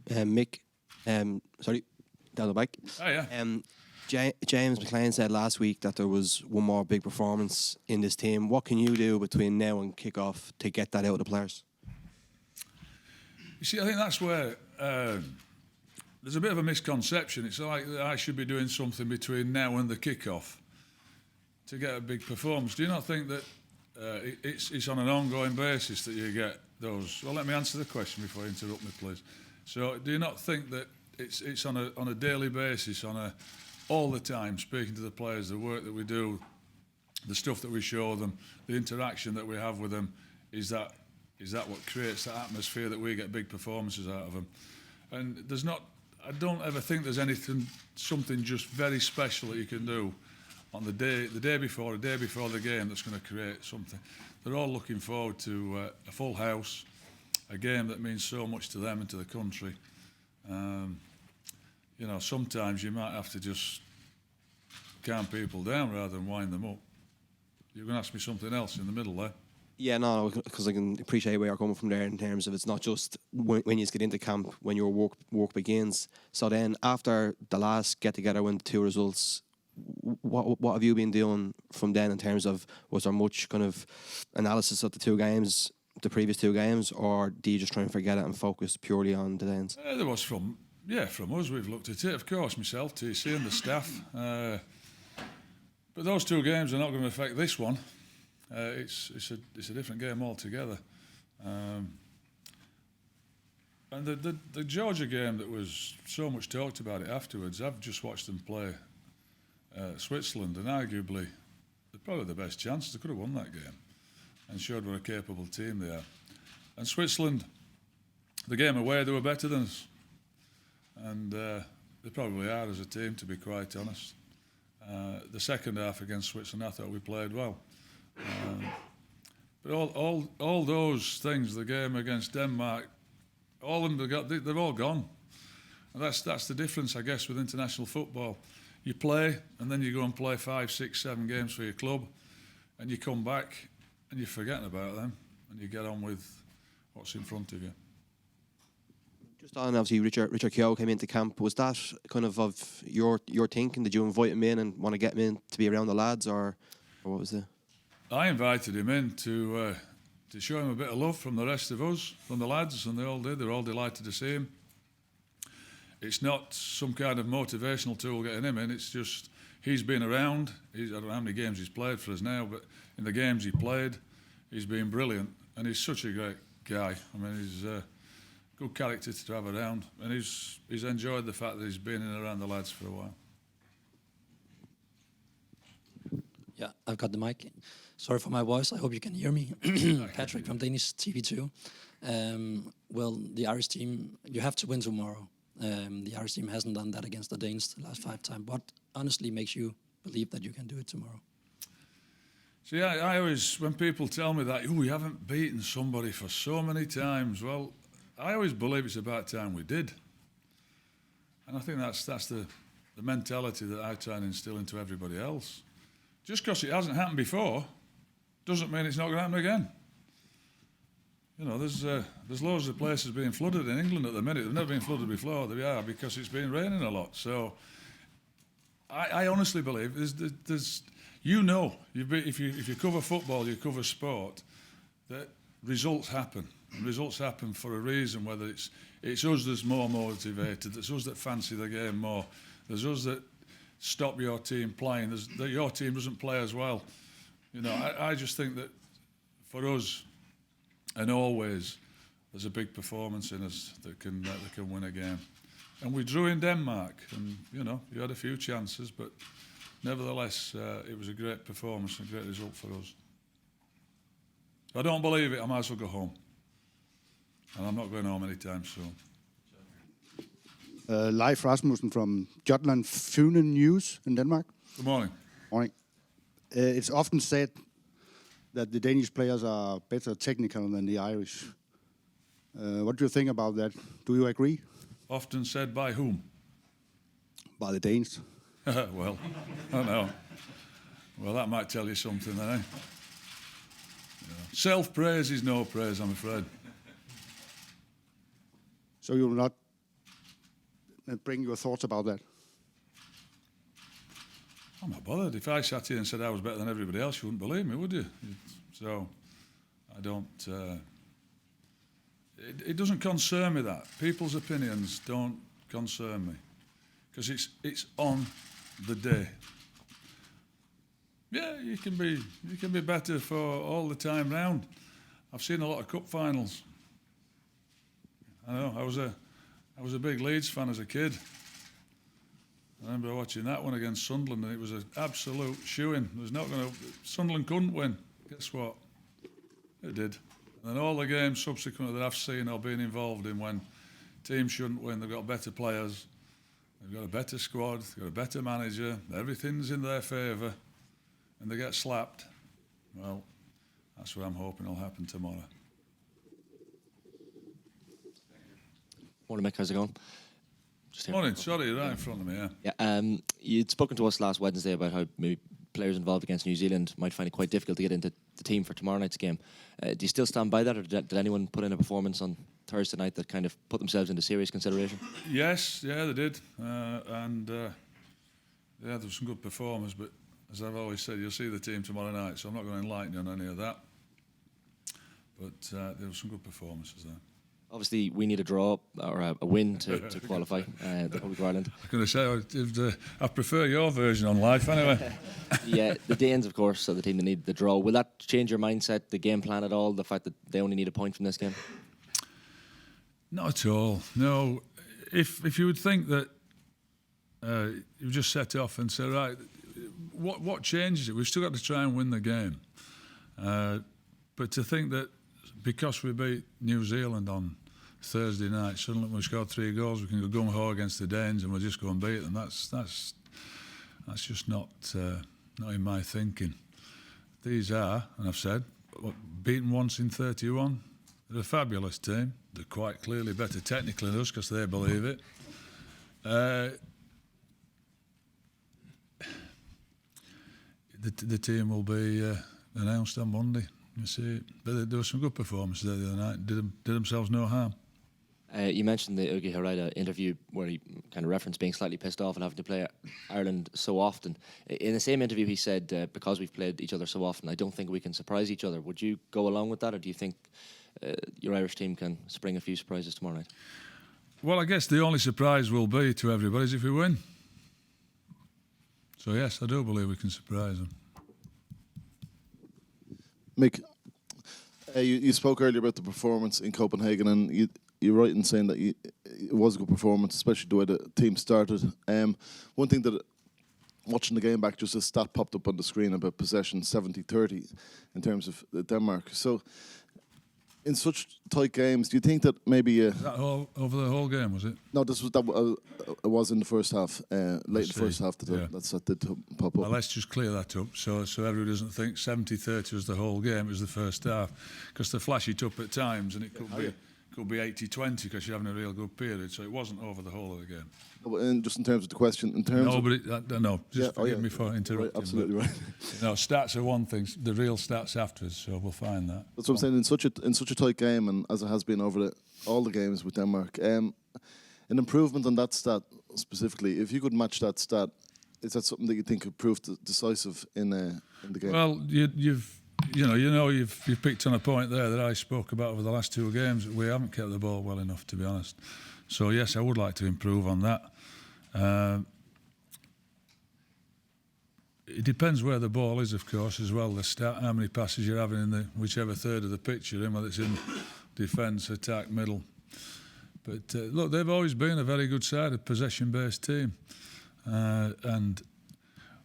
Mick, down the back. Oh, yeah. James McLean said last week that there was one more big performance in this team. What can you do between now and kick-off to get that out of the players? You see, I think that's where there's a bit of a misconception. It's like I should be doing something between now and the kick-off to get a big performance. Do you not think that it's on an ongoing basis that you get those? Well, let me answer the question before you interrupt me, please. So, do you not think that it's on a daily basis, all the time, speaking to the players, the work that we do, the stuff that we show them, the interaction that we have with them, is that what creates that atmosphere that we get big performances out of them? And I don't ever think there's something just very special that you can do on the day before the game that's going to create something. They're all looking forward to a full house, a game that means so much to them and to the country. Sometimes you might have to just calm people down rather than wind them up. You're going to ask me something else in the middle there. Yeah, no, because I can appreciate where you're coming from there in terms of it's not just when you get into camp, when your work begins. So then after the last get-together when the two results, what have you been doing from then in terms of, was there much kind of analysis of the previous two games, or do you just try and forget it and focus purely on the ends? There was from us, we've looked at it, of course, myself, TC and the staff. But those two games are not going to affect this one. It's a different game altogether. And the Georgia game that was so much talked about it afterwards, I've just watched them play Switzerland, and arguably they're probably the best chance. They could have won that game and showed what a capable team they are. And Switzerland, the game away, they were better than us. And they probably are as a team, to be quite honest. The second half against Switzerland, I thought we played well. But all those things, the game against Denmark, all of them, they're all gone. And that's the difference, I guess, with international football. You play, and then you go and play 5, 6, 7 games for your club, and you come back, and you're forgetting about them, and you get on with what's in front of you. Just on, obviously, Richard Keogh came into camp. Was that kind of your thinking? Did you invite him in and want to get him in to be around the lads, or what was it? I invited him in to show him a bit of love from the rest of us, from the lads, and they all did. They're all delighted to see him. It's not some kind of motivational tool getting him in. It's just he's been around. I don't know how many games he's played for us now, but in the games he played, he's been brilliant, and he's such a great guy. I mean, he's a good character to have around, and he's enjoyed the fact that he's been in and around the lads for a while. Yeah, I've got the mic. Sorry for my voice. I hope you can hear me. Patrick from Danish TV2. Well, the Irish team, you have to win tomorrow. The Irish team hasn't done that against the Danes the last 5 times. What honestly makes you believe that you can do it tomorrow? See, I always, when people tell me that, we haven't beaten somebody for so many times, well, I always believe it's about time we did. And I think that's the mentality that I try and instill into everybody else. Just because it hasn't happened before doesn't mean it's not going to happen again. You know, there's loads of places being flooded in England at the minute. They've never been flooded before. They are because it's been raining a lot. So I honestly believe there's if you cover football, you cover sport, that results happen. And results happen for a reason, whether it's us that's more motivated, it's us that fancy the game more, there's us that stop your team playing, that your team doesn't play as well. You know, I just think that for us, and always, there's a big performance in us that can win a game. And we drew in Denmark, and you had a few chances, but nevertheless, it was a great performance and a great result for us. If I don't believe it, I might as well go home. And I'm not going home anytime soon. Leif Rasmussen from Jutland Fune News in Denmark. Good morning. Morning. It's often said that the Danish players are better technical than the Irish. What do you think about that? Do you agree? Often said by whom? By the Danes. Well, I don't know. Well, that might tell you something then, eh? Self-praise is no praise, I'm afraid. So you will not and bring your thoughts about that? I'm not bothered. If I sat here and said I was better than everybody else, you wouldn't believe me, would you? So I don't. It doesn't concern me that people's opinions don't concern me because it's on the day. Yeah, you can be better for all the time round. I've seen a lot of cup finals. I know. I was a big Leeds fan as a kid. I remember watching that one against Sunderland, and it was an absolute shoo-in. Sunderland couldn't win. Guess what? It did. And then all the games subsequently that I've seen or been involved in when teams shouldn't win, they've got better players, they've got a better squad, they've got a better manager, everything's in their favour, and they get slapped. Well, that's what I'm hoping will happen tomorrow. Morning, Mick. How's it going? Morning. Sorry, you're right in front of me, yeah. Yeah. You'd spoken to us last Wednesday about how maybe players involved against New Zealand might find it quite difficult to get into the team for tomorrow night's game. Do you still stand by that, or did anyone put in a performance on Thursday night that kind of put themselves into serious consideration? Yes, yeah, they did. Yeah, there were some good performers, but as I've always said, you'll see the team tomorrow night, so I'm not going to enlighten you on any of that. But there were some good performances there. Obviously, we need a draw or a win to qualify the Republic of Ireland. I was going to say, I prefer your version on life anyway. Yeah, the Danes, of course, are the team that need the draw. Will that change your mindset, the game plan at all, the fact that they only need a point from this game? Not at all, no. If you would think that you just set off and say, right, what changes it? We've still got to try and win the game. But to think that because we beat New Zealand on Thursday night, suddenly we scored 3 goals, we can go gung-ho against the Danes and we'll just go and beat them. That's just not in my thinking. These are, and I've said, beaten once in 31. They're a fabulous team. They're quite clearly better technically than us because they believe it. The team will be announced on Monday. You see, but there were some good performances there the other night. Did themselves no harm. You mentioned the Ugi Harada interview where he kind of referenced being slightly pissed off and having to play Ireland so often. In the same interview, he said, because we've played each other so often, I don't think we can surprise each other. Would you go along with that, or do you think your Irish team can spring a few surprises tomorrow night? Well, I guess the only surprise will be to everybody is if we win. So, yes, I do believe we can surprise them. Mick, you spoke earlier about the performance in Copenhagen, and you're right in saying that it was a good performance, especially the way the team started. One thing that, watching the game back, just a stat popped up on the screen about possession, 70-30 in terms of Denmark. So, in such tight games, do you think that maybe... over the whole game, was it? No, it was in the first half, late in the first half that did pop up. Well, let's just clear that up so everybody doesn't think 70-30 was the whole game, it was the first half. Because they flash it up at times and it could be 80-20 because you're having a real good period, so it wasn't over the whole of the game. And just in terms of the question, forgive me for interrupting. Right, absolutely right. No, stats are one thing, the real stats afterwards, so we'll find that. That's what I'm saying, in such a tight game, and as it has been over all the games with Denmark, an improvement on that stat specifically, if you could match that stat, is that something that you think could prove decisive in the game? Well, you've picked on a point there that I spoke about over the last 2 games. We haven't kept the ball well enough, to be honest. So yes, I would like to improve on that. It depends where the ball is, of course, as well. The stat, how many passes you're having in whichever third of the pitch you're in, whether it's in defence, attack, middle. But look, they've always been a very good side, a possession-based team, and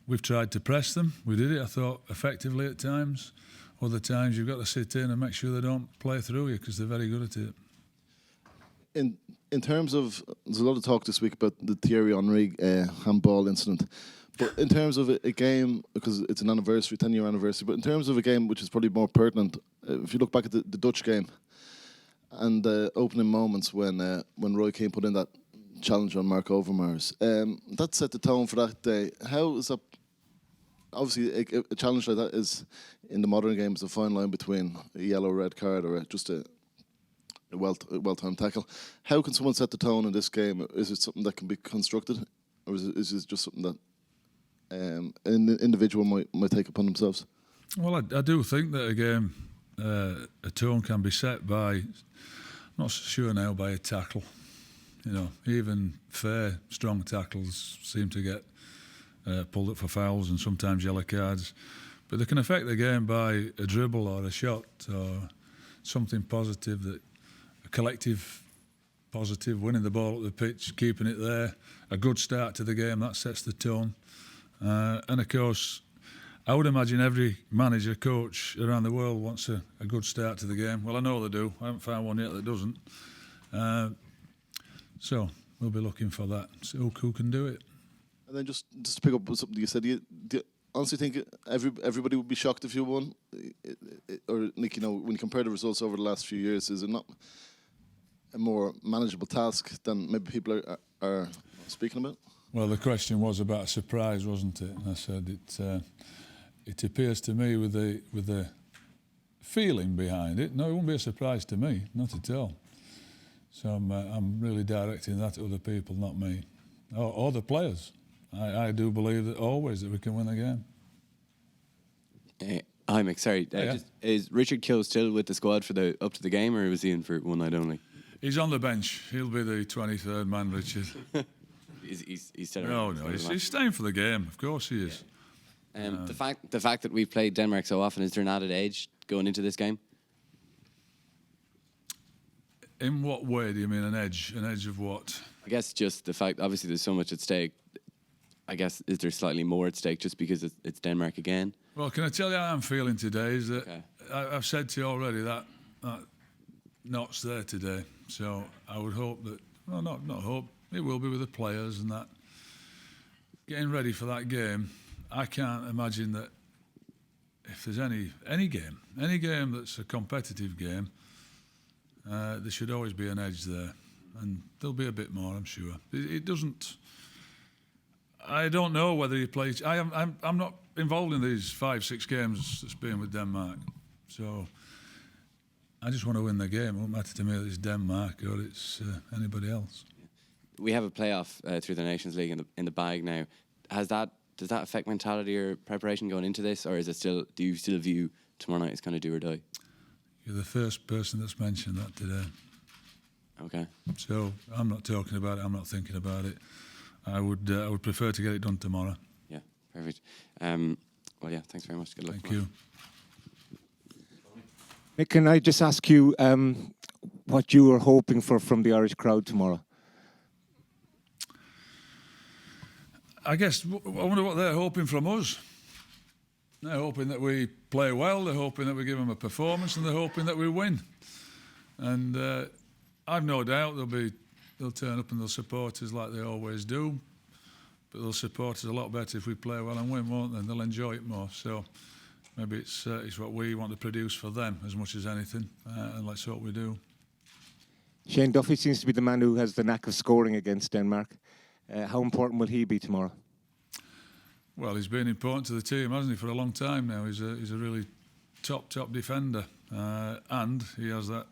we've tried to press them. We did it, I thought, effectively at times. Other times you've got to sit in and make sure they don't play through you because they're very good at it. In terms of, there's a lot of talk this week about the Thierry Henry handball incident. But in terms of a game, because it's an anniversary, 10-year anniversary, but in terms of a game which is probably more pertinent, if you look back at the Dutch game and the opening moments when Roy Keane put in that challenge on Mark Overmars, that set the tone for that day. How is that? Obviously, a challenge like that is, in the modern games, the fine line between a yellow, red card or just a a well-timed tackle. How can someone set the tone in this game? Is it something that can be constructed, or is it just something that an individual might take upon themselves? Well, I do think that a game, a tone can be set by, I'm not so sure now, by a tackle. You know, even fair, strong tackles seem to get pulled up for fouls and sometimes yellow cards. But they can affect the game by a dribble or a shot or something positive, that a collective positive, winning the ball up the pitch, keeping it there, a good start to the game, that sets the tone. And of course, I would imagine every manager, coach around the world wants a good start to the game. Well, I know they do. I haven't found one yet that doesn't. So we'll be looking for that. So who can do it? And then just to pick up on something you said, do you honestly think everybody would be shocked if you won? Or, Nick, you know, when you compare the results over the last few years, is it not a more manageable task than maybe people are speaking about? Well, the question was about surprise, wasn't it? And I said it appears to me with the feeling behind it. No, it won't be a surprise to me, not at all. So I'm really directing that to other people, not me, or the players. I do believe that always that we can win the game. Hi, Mick. Sorry, Yeah. is Richard Keogh still with the squad for the up to the game, or was he in for one night only? He's on the bench. He'll be the 23rd man, Richard. He's still No, around. he's staying for the game. Of course he is. The fact that we've played Denmark so often, is there an added edge going into this game? In what way do you mean an edge? An edge of what? I guess just the fact, obviously there's so much at stake. I guess, is there slightly more at stake just because it's Denmark again? Well, can I tell you how I'm feeling today? Is that Okay. I've said to you already that knot's there today. So I would hope that, well, not hope, it will be with the players and that. Getting ready for that game, I can't imagine that if there's any game that's a competitive game, there should always be an edge there. And there'll be a bit more, I'm sure. It doesn't... I don't know whether you play... I'm not involved in these 5-6 games that's been with Denmark. So I just want to win the game. It won't matter to me that it's Denmark or it's anybody else. We have a playoff through the Nations League in the bag now. Does that affect mentality or preparation going into this, or is it still? Do you still view tomorrow night as kind of do or die? You're the first person that's mentioned that today. Okay. So I'm not talking about it. I'm not thinking about it. I would prefer to get it done tomorrow. Yeah, perfect. Well, yeah, thanks very much. Good luck. Thank you. Mick, can I just ask you what you were hoping for from the Irish crowd tomorrow? I guess I wonder what they're hoping from us. They're hoping that we play well. They're hoping that we give them a performance, and they're hoping that we win. And I've no doubt they'll turn up and they'll support us like they always do. But they'll support us a lot better if we play well and win, won't they? And they'll enjoy it more. So maybe it's what we want to produce for them as much as anything, and let's hope we do. Shane Duffy seems to be the man who has the knack of scoring against Denmark. How important will he be tomorrow? Well, he's been important to the team, hasn't he, for a long time now. He's a really top defender, and he has that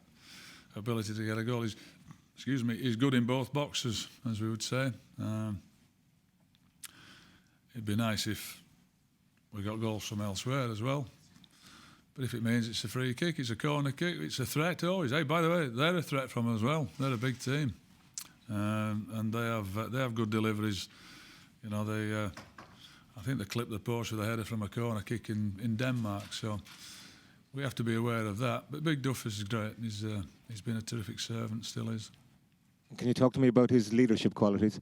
ability to get a goal. He's good in both boxes, as we would say. It'd be nice if we got goals from elsewhere as well. But if it means it's a free kick, it's a corner kick, it's a threat always. Hey, by the way, they're a threat from us as well. They're a big team, and they have good deliveries. You know, I think they clipped the post with a header from a corner kick in Denmark. So we have to be aware of that. But Big Duff is great. He's been a terrific servant, still is. Can you talk to me about his leadership qualities?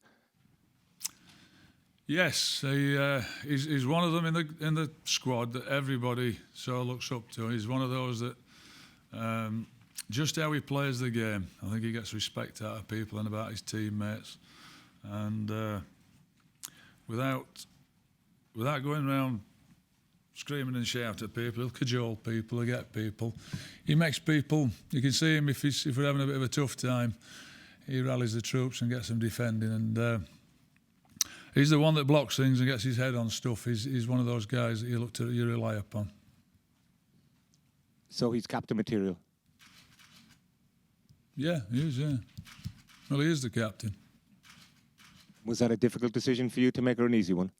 Yes, he's one of them in the squad that everybody so looks up to. He's one of those that just how he plays the game, I think he gets respect out of people and about his teammates, and without going around screaming and shouting at people, he'll cajole people, he'll get people. He makes people. You can see him if we're having a bit of a tough time. He rallies the troops and gets them defending, and he's the one that blocks things and gets his head on stuff. He's one of those guys that you rely upon. So he's captain material. Yeah, he is, yeah. Well, he is the captain. Was that a difficult decision for you to make or an easy one?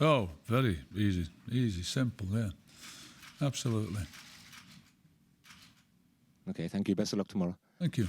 Oh, very easy. Easy, simple, yeah. Absolutely. Okay, thank you. Best of luck tomorrow. Thank you.